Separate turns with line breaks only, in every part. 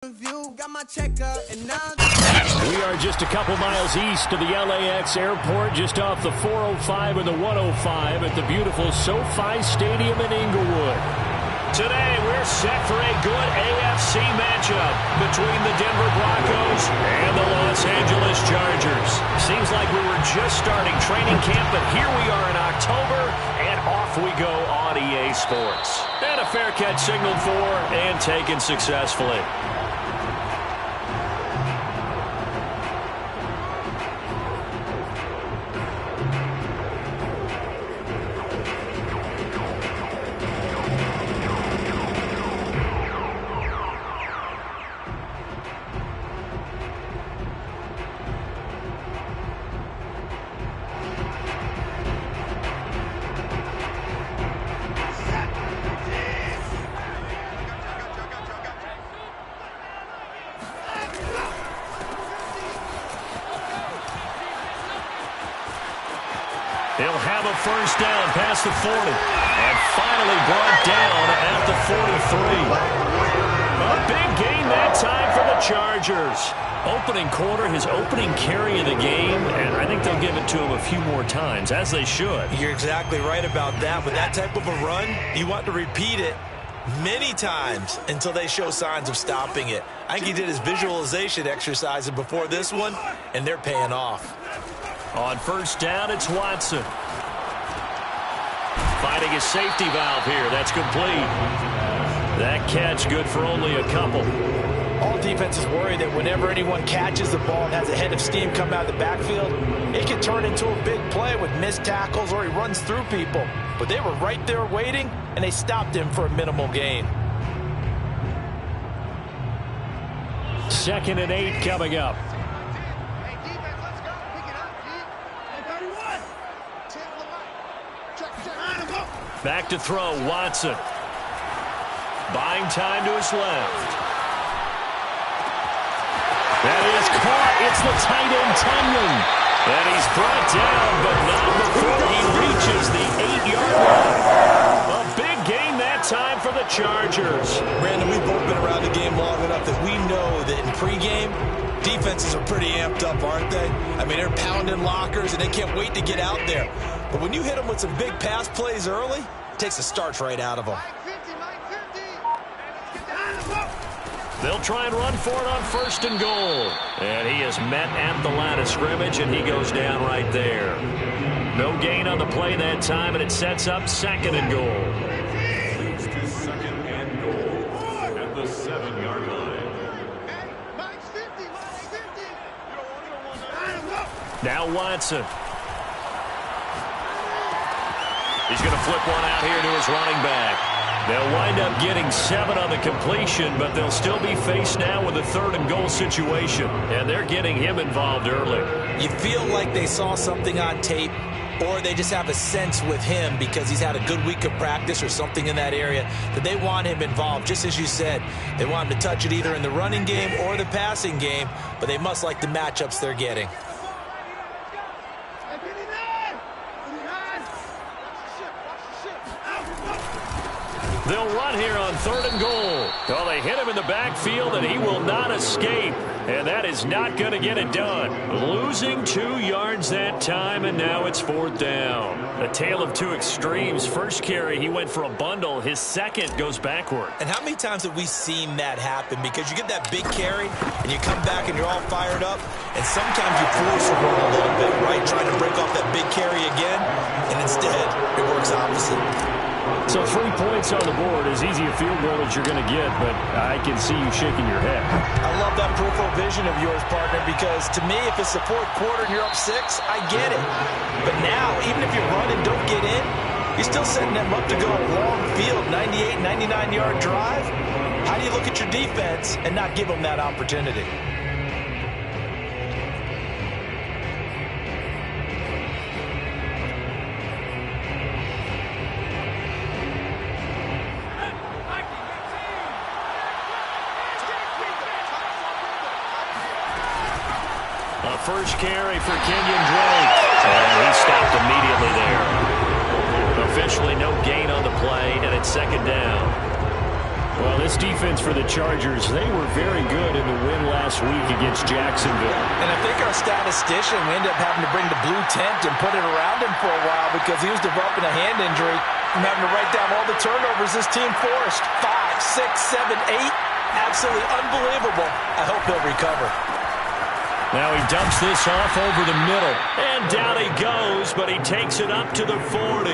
We are just a couple miles east of the LAX airport, just off the 405 and the 105 at the beautiful SoFi Stadium in Inglewood. Today, we're set for a good AFC matchup between the Denver Broncos and the Los Angeles Chargers. Seems like we were just starting training camp, but here we are in October, and off we go on EA Sports. And a fair catch signaled for and taken successfully. They'll have a first down past the 40 and finally brought down at the 43. A big gain that time for the Chargers. Opening quarter, his opening carry of the game, and I think they'll give it to him a few more times, as they should.
You're exactly right about that. With that type of a run, you want to repeat it many times until they show signs of stopping it. I think he did his visualization exercises before this one, and they're paying off.
On first down, it's Watson. Finding his safety valve here. That's complete. That catch good for only a couple.
All defenses worry that whenever anyone catches the ball and has a head of steam come out of the backfield, it can turn into a big play with missed tackles or he runs through people. But they were right there waiting, and they stopped him for a minimal gain.
2nd and 8 coming up. Back to throw, Watson. Buying time to his left. That is caught. It's the tight end, Tunyon. And he's brought down, but not before he reaches the 8-yard line. A big gain that time for the Chargers.
Brandon, we've both been around the game long enough that we know that in pregame, defenses are pretty amped up, aren't they? I mean, they're pounding lockers, and they can't wait to get out there. But when you hit them with some big pass plays early, it takes the starch right out of them.
They'll try and run for it on 1st and goal. And he is met at the line of scrimmage, and he goes down right there. No gain on the play that time, and it sets up 2nd and goal.
Leads to 2nd and goal at the 7-yard line.
Now Watson. He's going to flip one out here to his running back. They'll wind up getting 7 on the completion, but they'll still be faced now with a 3rd and goal situation. And they're getting him involved early.
You feel like they saw something on tape, or they just have a sense with him because he's had a good week of practice or something in that area that they want him involved. Just as you said, they want him to touch it either in the running game or the passing game, but they must like the matchups they're getting.
They'll run here on 3rd and goal. Well, they hit him in the backfield, and he will not escape. And that is not going to get it done. Losing 2 yards that time, and now it's 4th down. A tale of two extremes. First carry, he went for a bundle. His second goes backward.
And how many times have we seen that happen? Because you get that big carry, and you come back and you're all fired up, and sometimes you force a run a little bit, right? Trying to break off that big carry again, and instead it works opposite.
So 3 points on the board, as easy a field goal as you're going to get, but I can see you shaking your head.
I love that peripheral vision of yours, partner, because to me, if it's the 4th quarter and you're up 6, I get it. But now, even if you run and don't get in, you're still setting them up to go a long field, 98, 99-yard drive. How do you look at your defense and not give them that opportunity?
First carry for Kenyon Drake. And he stopped immediately there. Officially no gain on the play, and it's 2nd down. Well, this defense for the Chargers, they were very good in the win last week against Jacksonville.
And I think our statistician, we ended up having to bring the blue tent and put it around him for a while because he was developing a hand injury from having to write down all the turnovers this team forced. 5, 6, 7, 8. Absolutely unbelievable. I hope he'll recover.
Now he dumps this off over the middle. And down he goes, but he takes it up to the 40.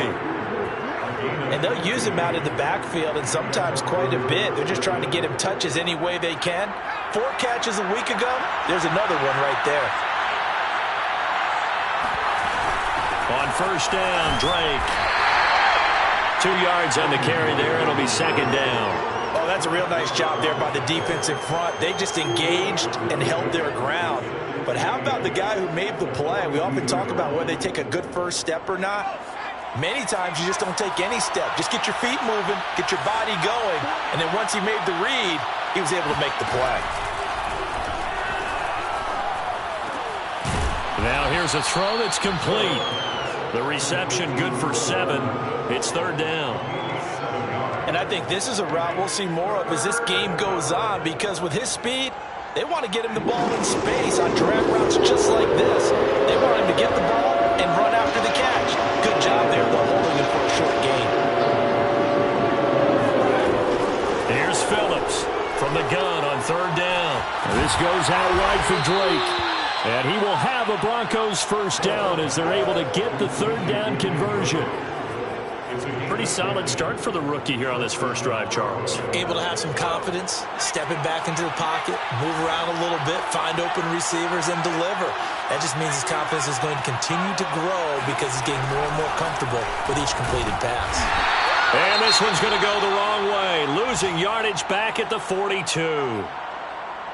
And they'll use him out in the backfield, and sometimes quite a bit. They're just trying to get him touches any way they can. 4 catches a week ago. There's another one right there.
On first down, Drake. 2 yards on the carry there. It'll be second down.
Oh, that's a real nice job there by the defense in front. They just engaged and held their ground. But how about the guy who made the play? We often talk about whether they take a good first step or not. Many times you just don't take any step. Just get your feet moving, get your body going, and then once he made the read, he was able to make the play.
Now here's a throw that's complete. The reception good for 7. It's third down.
And I think this is a route we'll see more of as this game goes on, because with his speed, they want to get him the ball in space on drag routes just like this. They want him to get the ball and run after the catch. Good job there, though, holding him for a short gain.
Here's Phillips from the gun on third down. This goes out wide for Drake. And he will have a Broncos first down as they're able to get the third down conversion. Pretty solid start for the rookie here on this first drive, Charles.
Able to have some confidence, stepping back into the pocket, move around a little bit, find open receivers, and deliver. That just means his confidence is going to continue to grow because he's getting more and more comfortable with each completed pass.
And this one's going to go the wrong way, losing yardage back at the 42.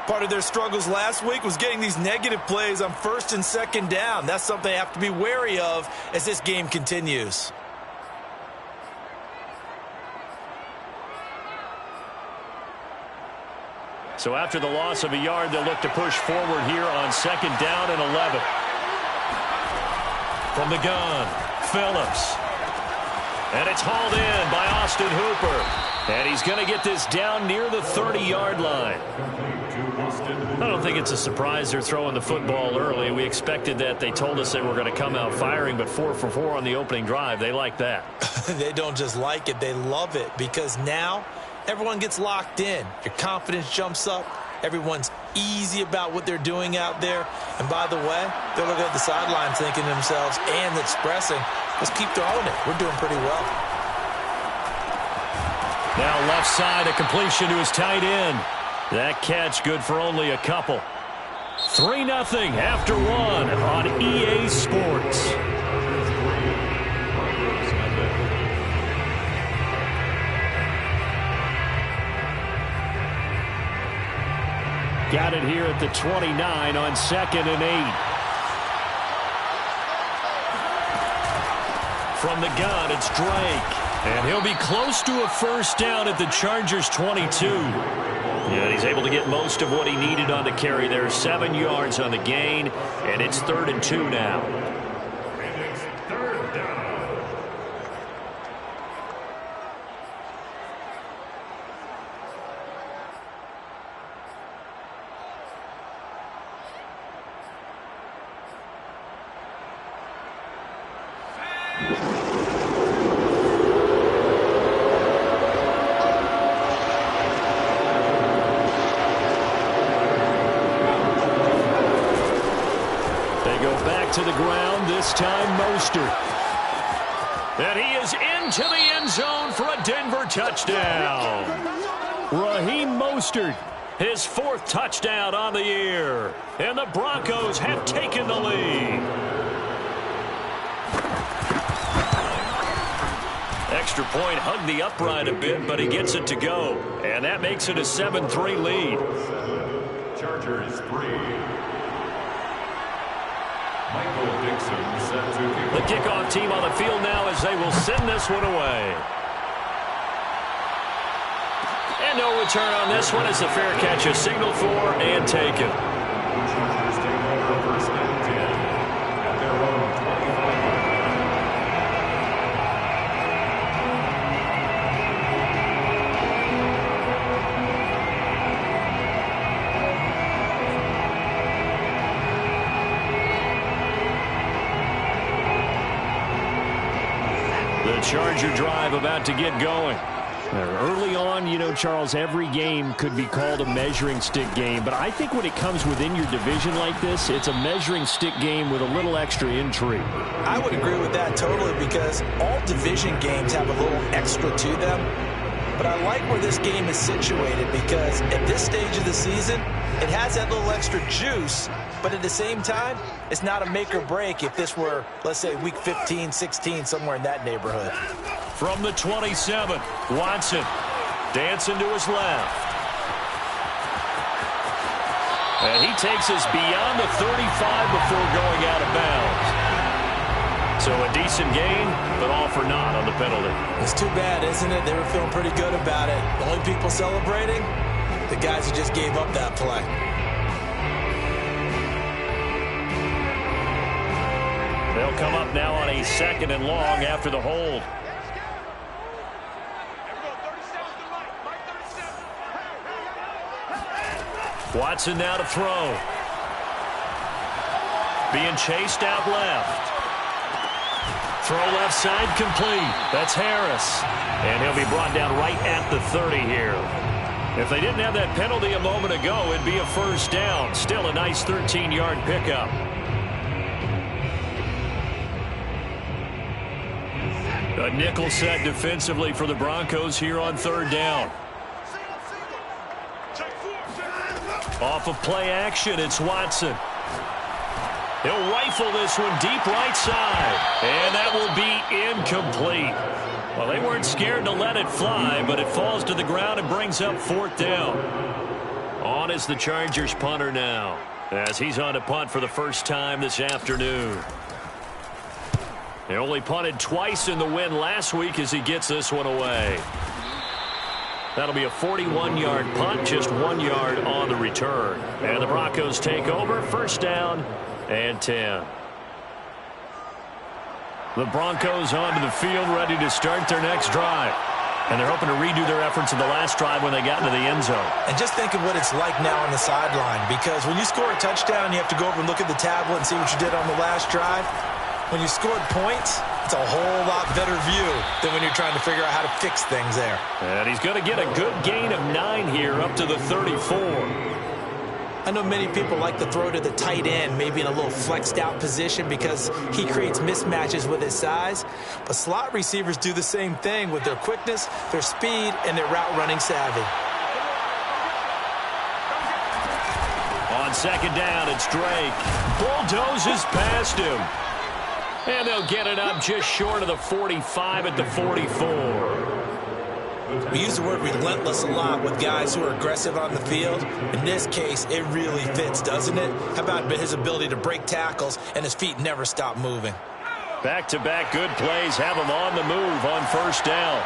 Part of their struggles last week was getting these negative plays on first and second down. That's something they have to be wary of as this game continues.
So after the loss of a yard, they'll look to push forward here on second down and 11. From the gun, Phillips. And it's hauled in by Austin Hooper. And he's going to get this down near the 30-yard line. I don't think it's a surprise they're throwing the football early. We expected that. They told us they were going to come out firing, but 4 for 4 on the opening drive. They like that.
They don't just like it, they love it, because now everyone gets locked in. Your confidence jumps up. Everyone's easy about what they're doing out there. And by the way, they're looking at the sidelines thinking to themselves and expressing, let's keep throwing it. We're doing pretty well.
Now left side, a completion to his tight end. That catch good for only a couple. 3-0 after 1 on EA Sports. Got it here at the 29 on 2nd and 8. From the gun, it's Drake. And he'll be close to a first down at the Chargers' 22. And he's able to get most of what he needed on the carry there. 7 yards on the gain, and it's 3rd and 2 now.
And it's third down.
To the ground, this time Mostert. And he is into the end zone for a Denver touchdown. Raheem Mostert, his 4th touchdown on the year. And the Broncos have taken the lead. Extra point hugged the upright a bit, but he gets it to go. And that makes it a 7-3 lead.
Chargers 3.
The kickoff team on the field now as they will send this one away. And no return on this one as the fair catch is signaled for and taken.
Chargers take over first and 10 at their own 25.
Charger drive about to get going. Early on, you know, Charles, every game could be called a measuring stick game. But I think when it comes within your division like this, it's a measuring stick game with a little extra intrigue.
I would agree with that totally because all division games have a little extra to them. But I like where this game is situated because at this stage of the season, it has that little extra juice. But at the same time, it's not a make or break if this were, let's say, week 15, 16, somewhere in that neighborhood.
From the 27, Watson dancing to his left. And he takes us beyond the 35 before going out of bounds. So a decent gain, but all for naught on the penalty.
It's too bad, isn't it? They were feeling pretty good about it. The only people celebrating, the guys who just gave up that play.
They'll come up now on a 2nd and long after the hold. Watson now to throw. Being chased out left. Throw left side complete. That's Harris. And he'll be brought down right at the 30 here. If they didn't have that penalty a moment ago, it'd be a first down. Still a nice 13-yard pickup. A nickel set defensively for the Broncos here on 3rd down. Off of play action, it's Watson. He'll rifle this one deep right side. And that will be incomplete. Well, they weren't scared to let it fly, but it falls to the ground and brings up 4th down. On is the Chargers punter now, as he's on to punt for the first time this afternoon. He only punted twice in the win last week as he gets this one away. That'll be a 41-yard punt, just 1 yard on the return. And the Broncos take over, 1st down and 10. The Broncos onto the field, ready to start their next drive. And they're hoping to redo their efforts in the last drive when they got into the end zone.
And just think of what it's like now on the sideline, because when you score a touchdown, you have to go over and look at the tablet and see what you did on the last drive. When you scored points, it's a whole lot better view than when you're trying to figure out how to fix things there.
And he's going to get a good gain of 9 here up to the 34.
I know many people like to throw to the tight end, maybe in a little flexed out position because he creates mismatches with his size. But slot receivers do the same thing with their quickness, their speed, and their route running savvy.
On 2nd down, it's Drake. Bulldozes past him. And they'll get it up just short of the 45 at the 44.
We use the word relentless a lot with guys who are aggressive on the field. In this case, it really fits, doesn't it? How about his ability to break tackles and his feet never stop moving?
Back-to-back good plays have him on the move on 1st down.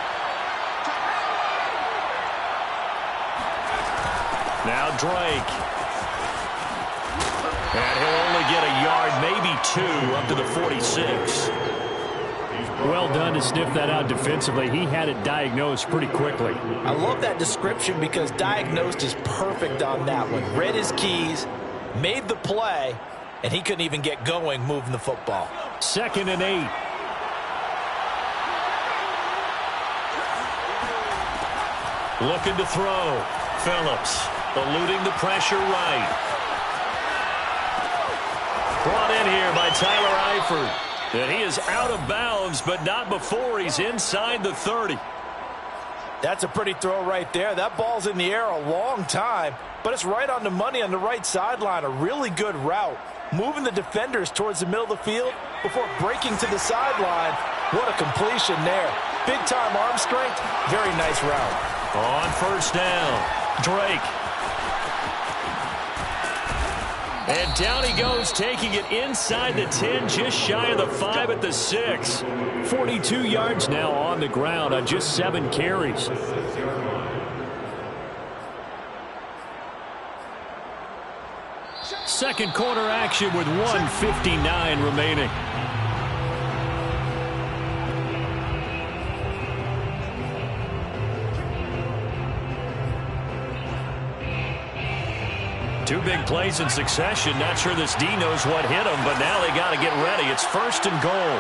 Now Drake. And he'll only get a yard, maybe 2, up to the 46. Well done to sniff that out defensively. He had it diagnosed pretty quickly.
I love that description because diagnosed is perfect on that one. Read his keys, made the play, and he couldn't even get going moving the football.
2nd and 8. Looking to throw. Phillips eluding the pressure right. Brought in here by Tyler Eifert. And he is out of bounds, but not before he's inside the 30.
That's a pretty throw right there. That ball's in the air a long time, but it's right on the money on the right sideline. A really good route. Moving the defenders towards the middle of the field before breaking to the sideline. What a completion there. Big-time arm strength. Very nice route.
On 1st down, Drake. And down he goes, taking it inside the 10, just shy of the 5 at the 6. 42 yards now on the ground on just 7 carries. Second quarter action with 1:59 remaining. Two big plays in succession. Not sure this D knows what hit him, but now they got to get ready. It's 1st and goal.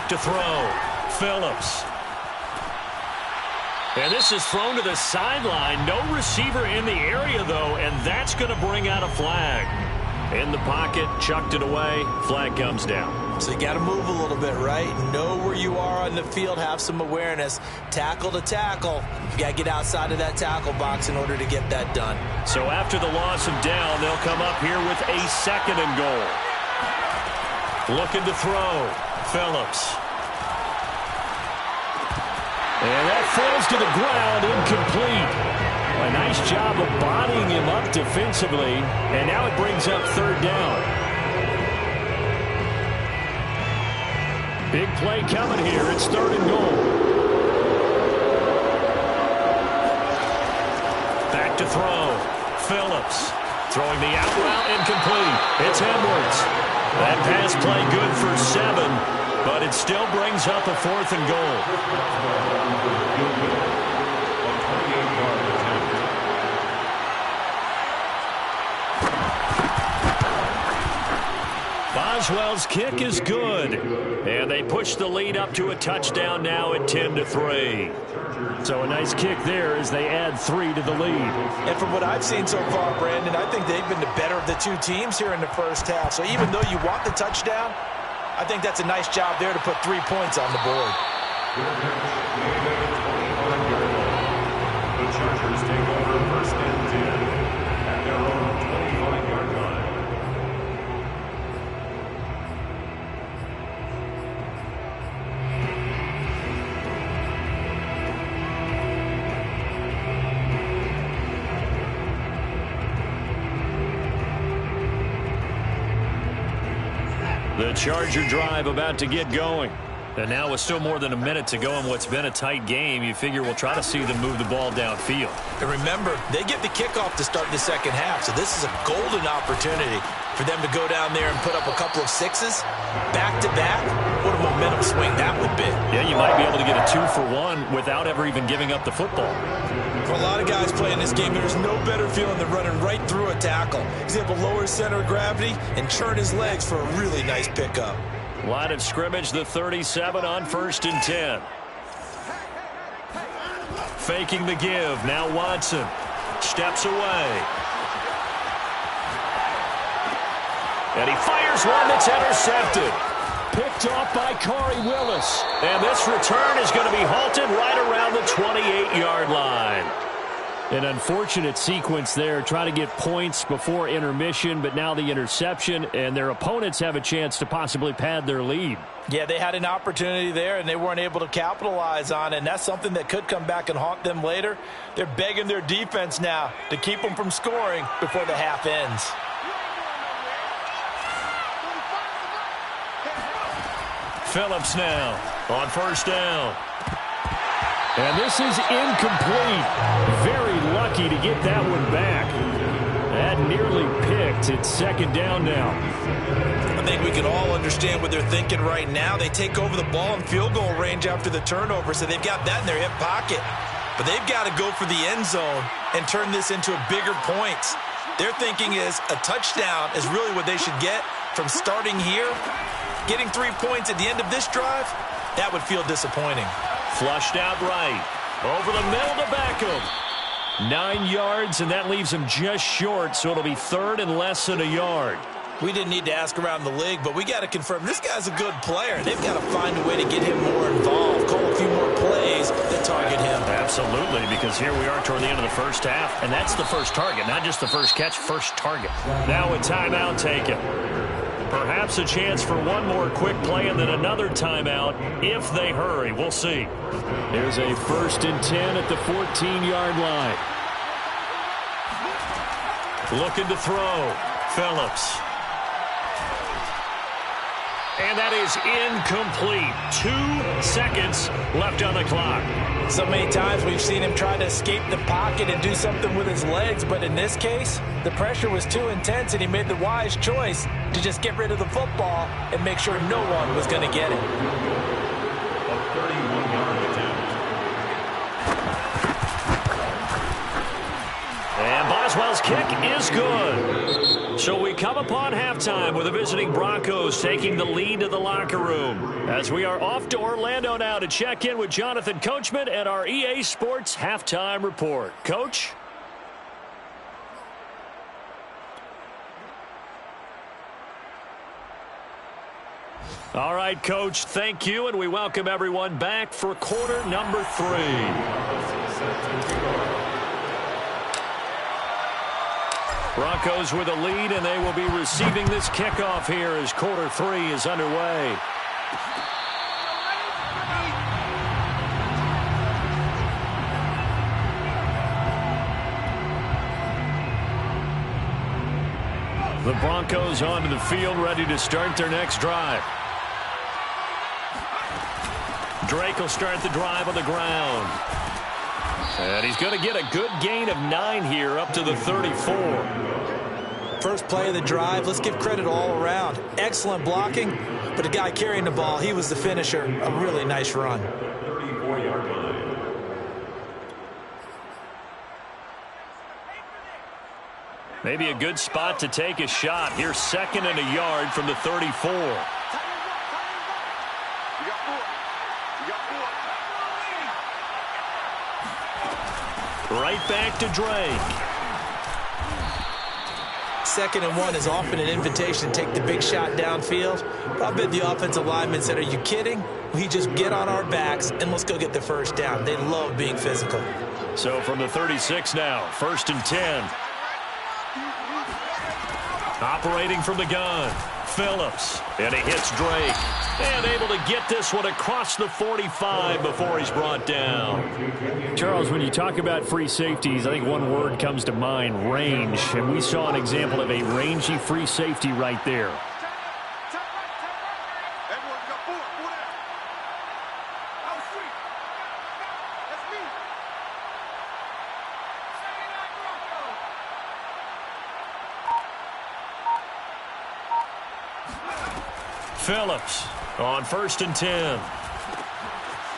Back to throw. Phillips. And this is thrown to the sideline. No receiver in the area, though, and that's going to bring out a flag. In the pocket, chucked it away. Flag comes down.
So you got to move a little bit, right? Know where you are on the field. Have some awareness. Tackle to tackle. You got to get outside of that tackle box in order to get that done.
So after the loss of down, they'll come up here with a 2nd and goal. Looking to throw. Phillips. And that falls to the ground, incomplete. A nice job of bodying him up defensively, and now it brings up 3rd down. Big play coming here. It's 3rd and goal. Back to throw. Phillips throwing the out route, incomplete. It's Edwards. That pass play good for 7. But it still brings up a 4th and goal. Boswell's kick is good. And they push the lead up to a touchdown now at 10-3. So a nice kick there as they add 3 to the lead.
And from what I've seen so far, Brandon, I think they've been the better of the two teams here in the first half. So even though you want the touchdown, I think that's a nice job there to put 3 points on the board.
The Chargers take over 1st and 10 at their own 25-yard line.
The Charger drive about to get going. And now with still more than a minute to go in what's been a tight game, you figure we'll try to see them move the ball downfield.
And remember, they get the kickoff to start the second half, so this is a golden opportunity for them to go down there and put up a couple of 6s back-to-back. What a momentum swing that would be.
Yeah, you might be able to get a 2-for-1 without ever even giving up the football.
For a lot of guys playing this game, there's no better feeling than running right through a tackle. He's able to lower his center of gravity and churn his legs for a really nice pickup.
Line of scrimmage, the 37 on 1st and 10. Faking the give. Now Watson steps away. And he fires one that's intercepted. Picked off by Corey Willis. And this return is going to be halted right around the 28-yard line. An unfortunate sequence there, trying to get points before intermission, but now the interception, and their opponents have a chance to possibly pad their lead.
Yeah, they had an opportunity there, and they weren't able to capitalize on it, and that's something that could come back and haunt them later. They're begging their defense now to keep them from scoring before the half ends.
Phillips now on 1st down. And this is incomplete. Very lucky to get that one back. That nearly picked. It's 2nd down now.
I think we can all understand what they're thinking right now. They take over the ball in field goal range after the turnover, so they've got that in their hip pocket. But they've got to go for the end zone and turn this into a bigger points. Their thinking is a touchdown is really what they should get from starting here. Getting 3 points at the end of this drive, that would feel disappointing.
Flushed out right. Over the middle to Beckham. 9 yards, and that leaves him just short, so it'll be 3rd and less than a yard.
We didn't need to ask around the league, but we got to confirm this guy's a good player. They've got to find a way to get him more involved, call a few more plays that target him.
Absolutely, because here we are toward the end of the first half, and that's the first target, not just the first catch, first target. Now a timeout taken. Perhaps a chance for one more quick play and then another timeout if they hurry. We'll see. There's a 1st and 10 at the 14-yard line. Looking to throw. Phillips. And that is incomplete. 2 seconds left on the clock.
So many times we've seen him try to escape the pocket and do something with his legs, but in this case, the pressure was too intense and he made the wise choice to just get rid of the football and make sure no one was going to get it.
A 31-yard attempt.
And Boswell's kick is good. So we come upon halftime with the visiting Broncos taking the lead to the locker room. As we are off to Orlando now to check in with Jonathan Coachman and our EA Sports Halftime Report. Coach? All right, Coach, thank you, and we welcome everyone back for quarter number 3. Broncos with a lead, and they will be receiving this kickoff here as quarter 3 is underway. The Broncos onto the field, ready to start their next drive. Drake will start the drive on the ground. And he's going to get a good gain of 9 here up to the 34.
First play of the drive, let's give credit all around. Excellent blocking, but the guy carrying the ball, he was the finisher. A really nice run.
34-yard line.
Maybe a good spot to take a shot. Here's 2nd and a yard from the 34. Right back to Drake.
2nd and 1 is often an invitation to take the big shot downfield. I bet the offensive linemen said, are you kidding? We just get on our backs and let's go get the first down. They love being physical.
So from the 36 now, 1st and 10. Operating from the gun, Phillips, and he hits Drake. And able to get this one across the 45 before he's brought down. Charles, when you talk about free safeties, I think one word comes to mind, range. And we saw an example of a rangy free safety right there. Phillips on 1st and 10.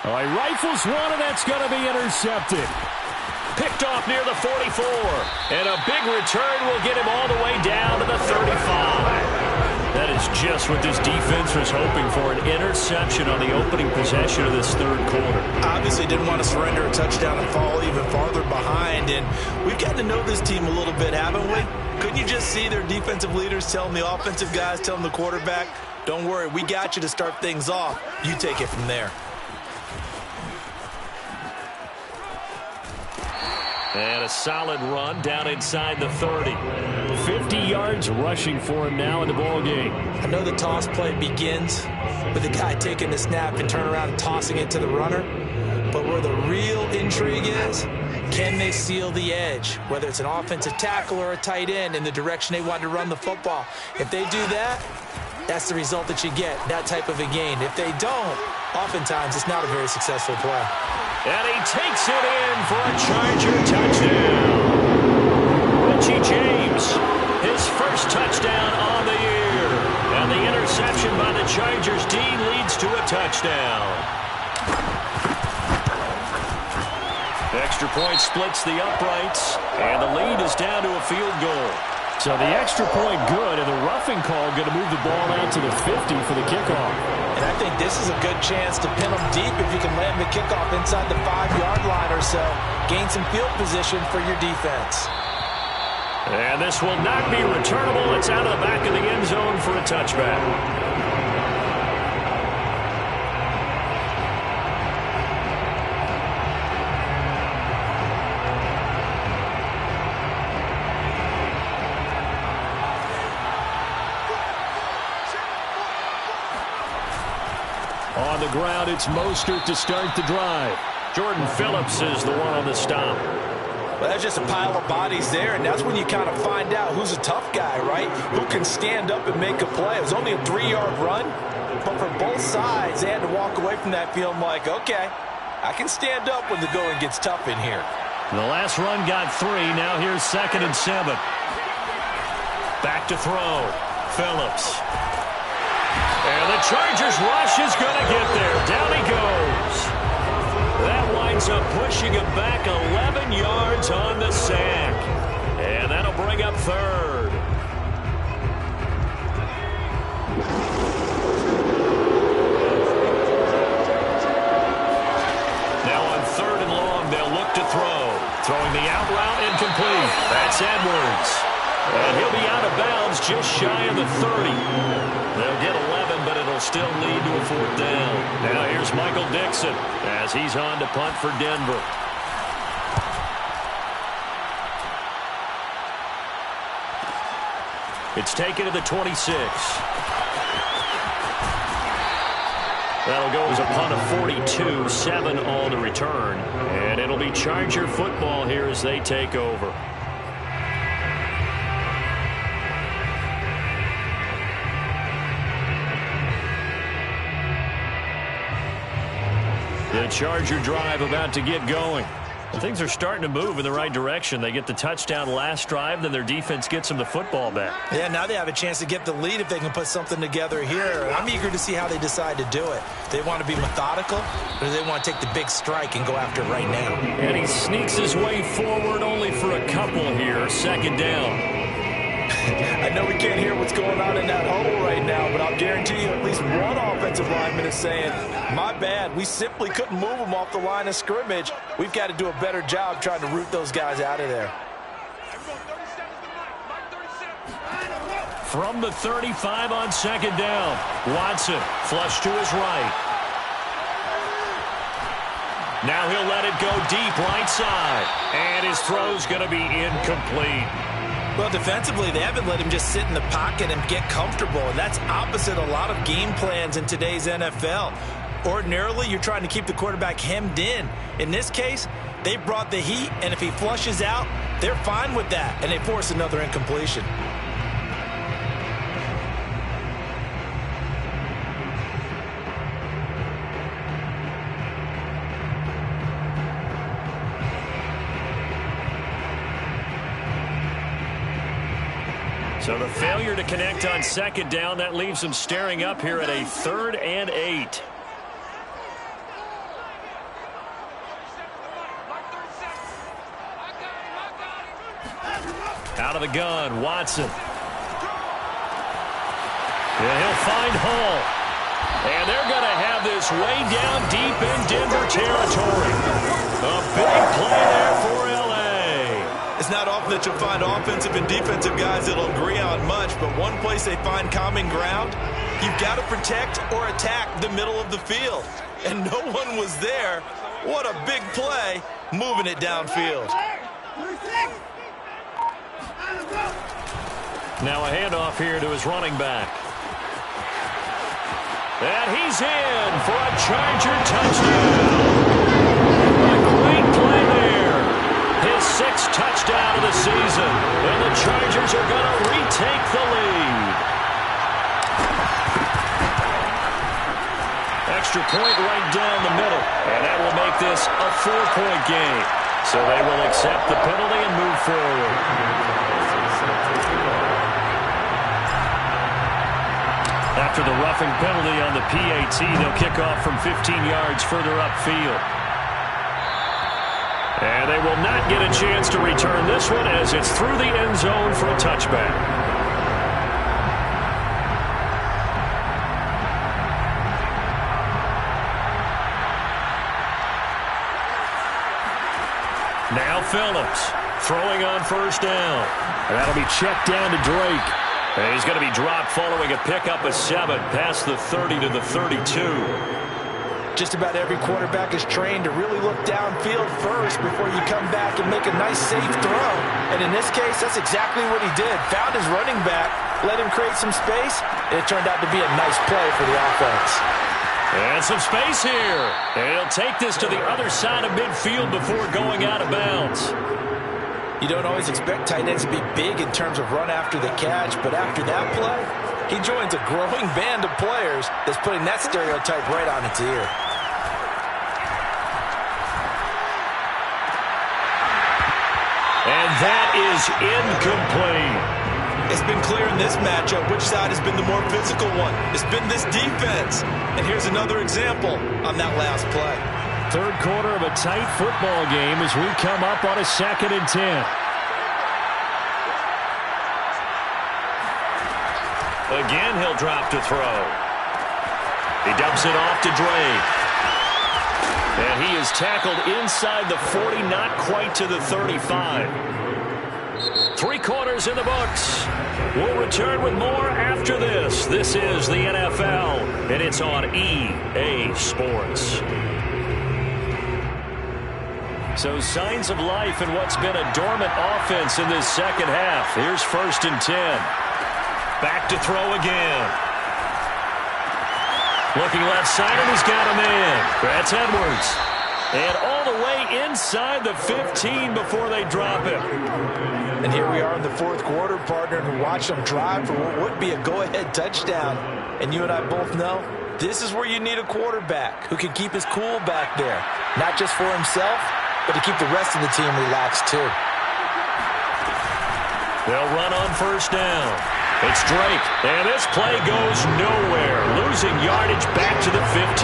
All right, rifles one, and that's going to be intercepted. Picked off near the 44. And a big return will get him all the way down to the 35. That is just what this defense was hoping for, an interception on the opening possession of this 3rd quarter.
Obviously didn't want to surrender a touchdown and fall even farther behind. And we've gotten to know this team a little bit, haven't we? Couldn't you just see their defensive leaders telling the offensive guys, telling the quarterback, don't worry, we got you to start things off. You take it from there.
And a solid run down inside the 30. 50 yards rushing for him now in the ballgame.
I know the toss play begins with the guy taking the snap and turn around and tossing it to the runner. But where the real intrigue is, can they seal the edge? Whether it's an offensive tackle or a tight end in the direction they want to run the football. If they do that, that's the result that you get, that type of a gain. If they don't, oftentimes it's not a very successful play.
And he takes it in for a Charger touchdown. Richie James, his first touchdown on the year. And the interception by the Chargers D leads to a touchdown. Extra point splits the uprights, and the lead is down to a field goal. So the extra point good, and the roughing call going to move the ball out to the 50 for the kickoff.
And I think this is a good chance to pin them deep if you can land the kickoff inside the 5-yard line or so. Gain some field position for your defense.
And this will not be returnable. It's out of the back of the end zone for a touchback. On the ground, it's Mostert to start the drive. Jordan Phillips is the one on the stop.
Well, that's just a pile of bodies there, and that's when you kind of find out who's a tough guy, right? Who can stand up and make a play. It was only a 3-yard run, but for both sides, they had to walk away from that feeling like, okay, I can stand up when the going gets tough in here.
The last run got 3. Now here's 2nd and 7. Back to throw. Phillips. And the Chargers rush is going to get there. Down he goes. That winds up pushing him back 11 yards on the sack. And that'll bring up 3rd. 3rd and long. They'll look to throw. Throwing the out route, incomplete. That's Edwards. And he'll be out of bounds just shy of the 30. They'll get 11, but it'll still lead to a 4th down. Now here's Michael Dixon as he's on to punt for Denver. It's taken to the 26. That'll go as a punt of 42, 7 on the return. And it'll be Charger football here as they take over. The Charger drive about to get going. And things are starting to move in the right direction. They get the touchdown last drive, then their defense gets them the football back.
Yeah, now they have a chance to get the lead if they can put something together here. I'm eager to see how they decide to do it. They want to be methodical, or do they want to take the big strike and go after it right now?
And he sneaks his way forward only for a couple here. 2nd down.
I know we can't hear what's going on in that huddle right now, but I'll guarantee you at least one offensive lineman is saying, my bad, we simply couldn't move them off the line of scrimmage. We've got to do a better job trying to root those guys out of there.
From the 35 on 2nd down, Watson flush to his right. Now he'll let it go deep right side, and his throw's going to be incomplete.
Well, defensively, they haven't let him just sit in the pocket and get comfortable, and that's opposite a lot of game plans in today's NFL. Ordinarily, you're trying to keep the quarterback hemmed in. In this case, they brought the heat, and if he flushes out, they're fine with that, and they force another incompletion.
So the failure to connect on 2nd down, that leaves them staring up here at a 3rd and 8. Out of the gun, Watson. And he'll find Hall. And they're going to have this way down deep in Denver territory. A big play there for L.A.
It's not often that you'll find offensive and defensive guys that'll agree on much, but one place they find common ground, you've got to protect or attack the middle of the field. And no one was there. What a big play, moving it downfield.
Now a handoff here to his running back. And he's in for a Charger touchdown. A great play there. His 6th touchdown of the season. And the Chargers are going to retake the lead. Extra point right down the middle. And that will make this a 4-point game. So they will accept the penalty and move forward. After the roughing penalty on the PAT, they'll kick off from 15 yards further upfield. And they will not get a chance to return this one as it's through the end zone for a touchback. Now Phillips throwing on 1st down. And that'll be checked down to Drake. And he's going to be dropped following a pickup of 7 past the 30 to the 32.
Just about every quarterback is trained to really look downfield first before you come back and make a nice, safe throw. And in this case, that's exactly what he did. Found his running back, let him create some space, and it turned out to be a nice play for the offense.
And some space here. And he'll take this to the other side of midfield before going out of bounds.
You don't always expect tight ends to be big in terms of run after the catch, but after that play, he joins a growing band of players that's putting that stereotype right on its ear.
And that is incomplete.
It's been clear in this matchup which side has been the more physical one. It's been this defense. And here's another example on that last play.
3rd quarter of a tight football game as we come up on a 2nd and 10. Again, he'll drop to throw. He dumps it off to Drake. And he is tackled inside the 40, not quite to the 35. 3 quarters in the books. We'll return with more after this. This is the NFL, and it's on EA Sports. So signs of life in what's been a dormant offense in this second half. Here's 1st and 10. Back to throw again. Looking left side, and he's got a man. That's Edwards. And all the way inside the 15 before they drop it.
And here we are in the 4th quarter, partner, and watch them drive for what would be a go-ahead touchdown. And you and I both know this is where you need a quarterback who can keep his cool back there. Not just for himself, but to keep the rest of the team relaxed too.
They'll run on 1st down. It's Drake, and this play goes nowhere. Losing yardage back to the 15.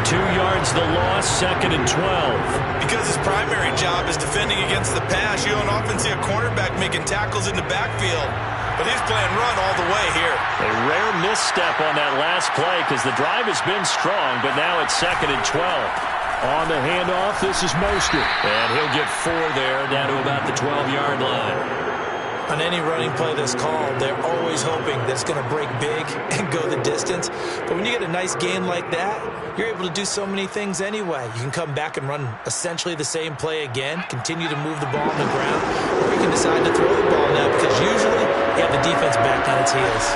2 yards the loss, 2nd and 12.
Because his primary job is defending against the pass, you don't often see a cornerback making tackles in the backfield. But he's playing run all the way here.
A rare misstep on that last play because the drive has been strong, but now it's 2nd and 12. On the handoff, this is Mostert. And he'll get 4 there, down to about the 12-yard line.
On any running play that's called, they're always hoping that it's going to break big and go the distance. But when you get a nice game like that, you're able to do so many things anyway. You can come back and run essentially the same play again, continue to move the ball on the ground, or you can decide to throw the ball now because usually you have the defense back on its heels.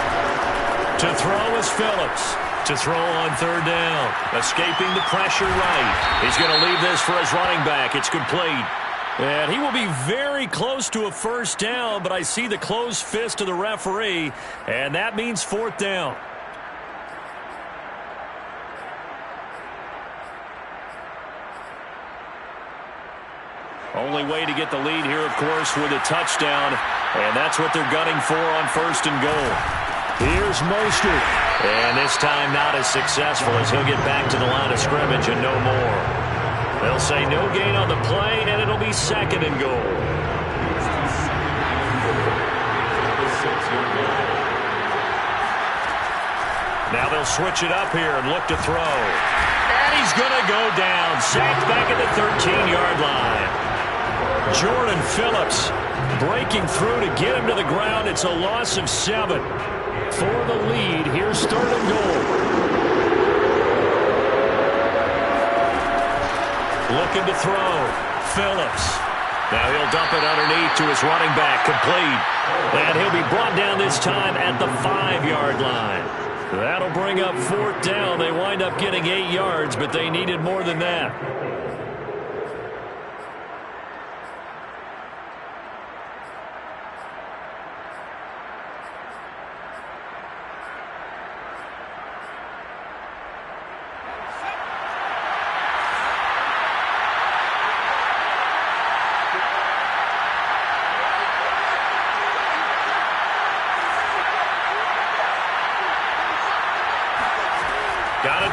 To throw is Phillips. To throw on 3rd down. Escaping the pressure right. He's going to leave this for his running back. It's complete. And he will be very close to a 1st down, but I see the closed fist of the referee, and that means 4th down. Only way to get the lead here, of course, with a touchdown, and that's what they're gunning for on 1st and goal. Here's Mostert, and this time not as successful as he'll get back to the line of scrimmage and no more. They'll say no gain on the play, and it'll be 2nd and goal. Now they'll switch it up here and look to throw. And he's going to go down. Sacked back at the 13-yard line. Jordan Phillips breaking through to get him to the ground. It's a loss of 7. For the lead, here's 3rd and goal. Looking to throw. Phillips. Now he'll dump it underneath to his running back. Complete. And he'll be brought down this time at the 5-yard line. That'll bring up 4th down. They wind up getting 8 yards, but they needed more than that.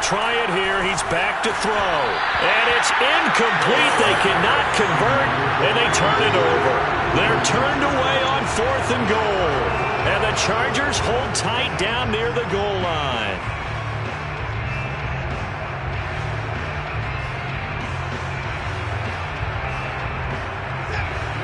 Try it here. He's back to throw. And it's incomplete. They cannot convert, and they turn it over. They're turned away on 4th and goal. And the Chargers hold tight down near the goal line.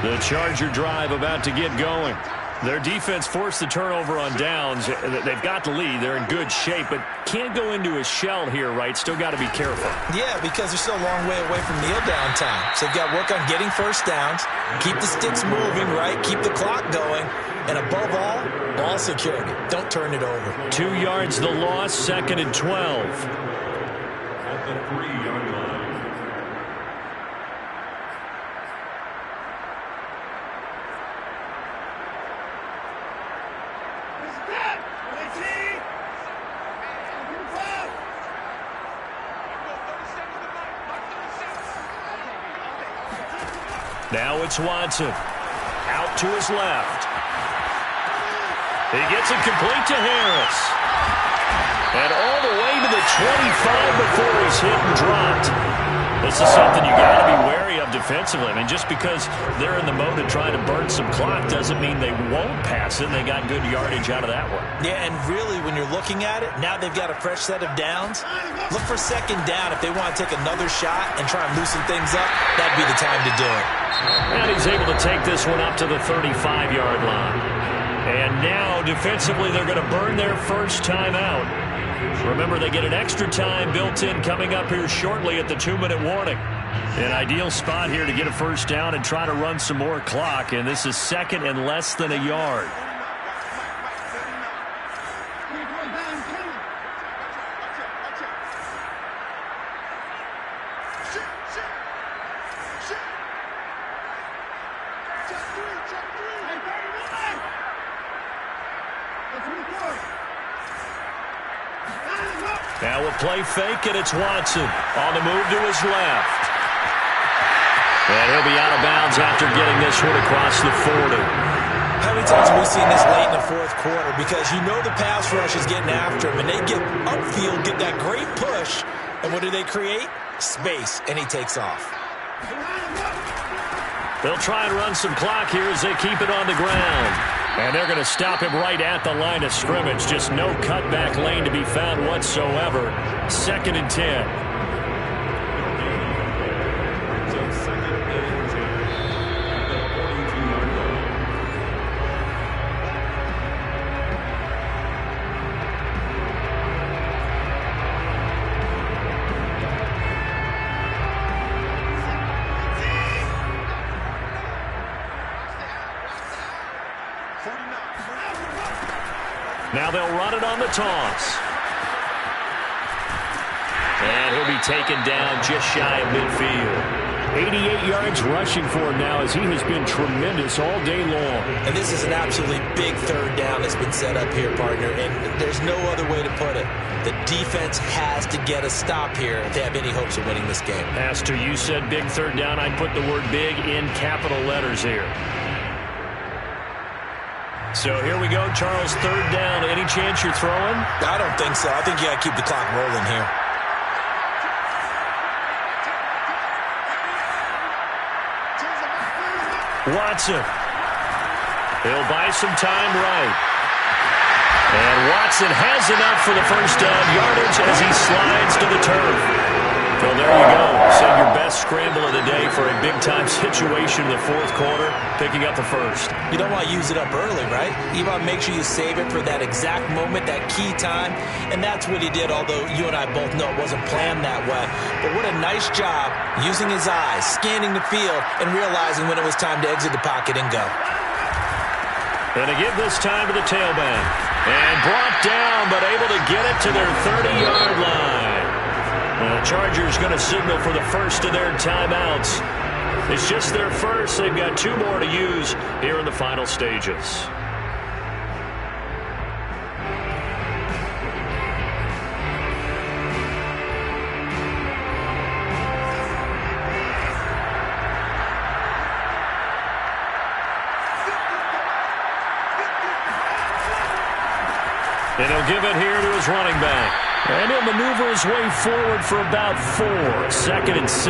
The Charger drive about to get going. Their defense forced the turnover on downs. They've got the lead. They're in good shape, but can't go into a shell here, right? Still got to be careful.
Yeah, because they're still a long way away from kneel down time. So they've got to work on getting 1st downs, keep the sticks moving, right? Keep the clock going. And above all, ball security. Don't turn it over.
2 yards the loss, 2nd and 12.
At the 3-yard line.
Now it's Watson. Out to his left. He gets it complete to Harris. And all the way to the 25 before he's hit and dropped. This is something you got to be wary of defensively. I mean, just because they're in the mode of trying to burn some clock doesn't mean they won't pass it. They got good yardage out of that one.
Yeah, and really, when you're looking at it, now they've got a fresh set of downs. Look for second down. If they want to take another shot and try and loosen things up, that'd be the time to do it.
And he's able to take this one up to the 35-yard line. And now, defensively, they're going to burn their first timeout. Remember, they get an extra time built in coming up here shortly at the 2-minute warning. An ideal spot here to get a first down and try to run some more clock, and this is second and less than a yard. Now we'll play fake, and it's Watson on the move to his left. And he'll be out of bounds after getting this one across the 40.
How many times have we seen this late in the fourth quarter? Because you know the pass rush is getting after him, and they get upfield, get that great push, and what do they create? Space, and he takes off.
They'll try and run some clock here as they keep it on the ground. And they're going to stop him right at the line of scrimmage. Just no cutback lane to be found whatsoever. 2nd and 10. Now they'll run it on the toss. And he'll be taken down just shy of midfield. 88 yards rushing for him now as he has been tremendous all day long.
And this is an absolutely big third down that's been set up here, partner, and there's no other way to put it. The defense has to get a stop here if they have any hopes of winning this game.
Pastor, you said big third down. I'd put the word big in capital letters here. So here we go, Charles, third down. Any chance you're throwing?
I don't think so. I think you got to keep the clock rolling here.
Watson. He'll buy some time right. And Watson has enough for the first down yardage as he slides to the turf. Well, there you go. Send your best scramble of the day for a big-time situation in the fourth quarter, picking up the first.
You don't want to use it up early, right? You want to make sure you save it for that exact moment, that key time, and that's what he did, although you and I both know it wasn't planned that way. But what a nice job using his eyes, scanning the field, and realizing when it was time to exit the pocket and go.
And they give this time to the tailback. And brought down, but able to get it to their 30-yard line. The Chargers going to signal for the first of their timeouts. It's just their first. They've got 2 more to use here in the final stages. And he'll give it here to his running back. And he'll maneuver his way forward for about 4. 2nd and 6.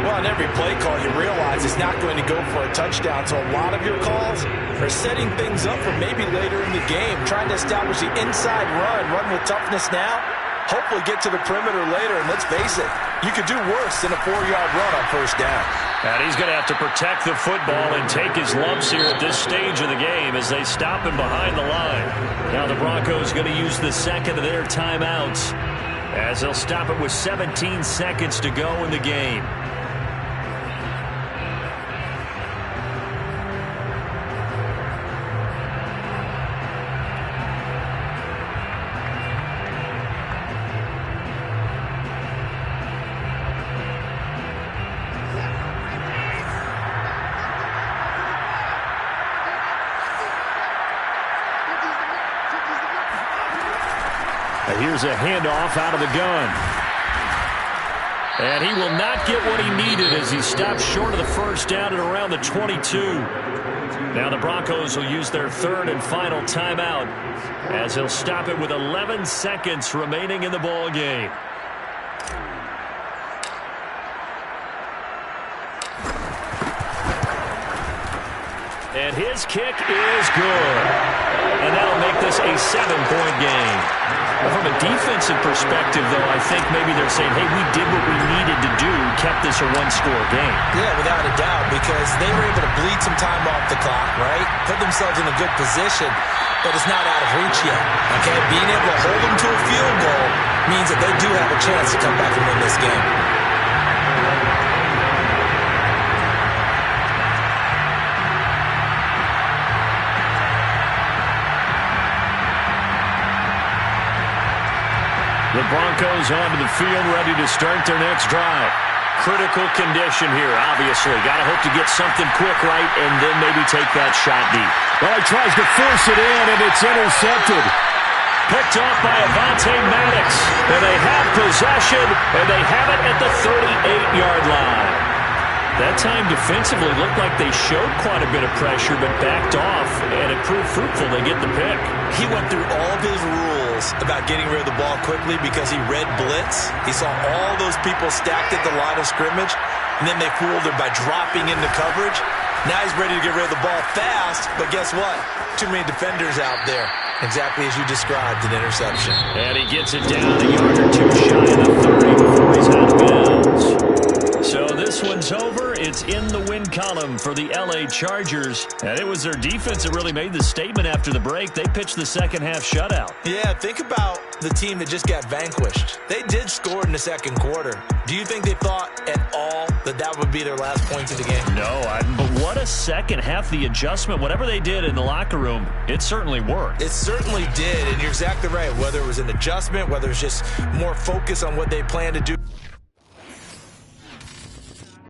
Well, on every play call, you realize it's not going to go for a touchdown. So a lot of your calls are setting things up for maybe later in the game, trying to establish the inside run with toughness now, hopefully get to the perimeter later. And let's face it, you could do worse than a 4-yard run on first down.
And he's going to have to protect the football and take his lumps here at this stage of the game as they stop him behind the line. Now the Broncos going to use the second of their timeouts as they'll stop it with 17 seconds to go in the game. Here's a handoff out of the gun. And he will not get what he needed as he stopped short of the first down at around the 22. Now the Broncos will use their third and final timeout as he'll stop it with 11 seconds remaining in the ball game. And his kick is good. And that'll make this a 7-point game. Well, from a defensive perspective, though, I think maybe they're saying, hey, we did what we needed to do, kept this a one-score game.
Yeah, without a doubt, because they were able to bleed some time off the clock, right? Put themselves in a good position, but it's not out of reach yet. Okay, being able to hold them to a field goal means that they do have a chance to come back and win this game.
The Broncos onto the field, ready to start their next drive. Critical condition here, obviously. Got to hope to get something quick right and then maybe take that shot deep.
Well, he tries to force it in, and it's intercepted.
Picked off by Avonte Maddox. And they have possession, and they have it at the 38-yard line. That time defensively looked like they showed quite a bit of pressure but backed off, and it proved fruitful. They get the pick.
He went through all of his rules about getting rid of the ball quickly because he read blitz. He saw all those people stacked at the line of scrimmage, and then they fooled him by dropping into coverage. Now he's ready to get rid of the ball fast, but guess what? Too many defenders out there. Exactly as you described, an interception.
And he gets it down a yard or two shy of the 30 before he's out of bounds. So this one's over. It's in the win column for the L.A. Chargers. And it was their defense that really made the statement after the break. They pitched the second-half shutout.
Yeah, think about the team that just got vanquished. They did score in the second quarter. Do you think they thought at all that that would be their last point of the game?
No, but what a second half. The adjustment, whatever they did in the locker room, it certainly worked.
It certainly did, and you're exactly right. Whether it was an adjustment, whether it's just more focus on what they plan to do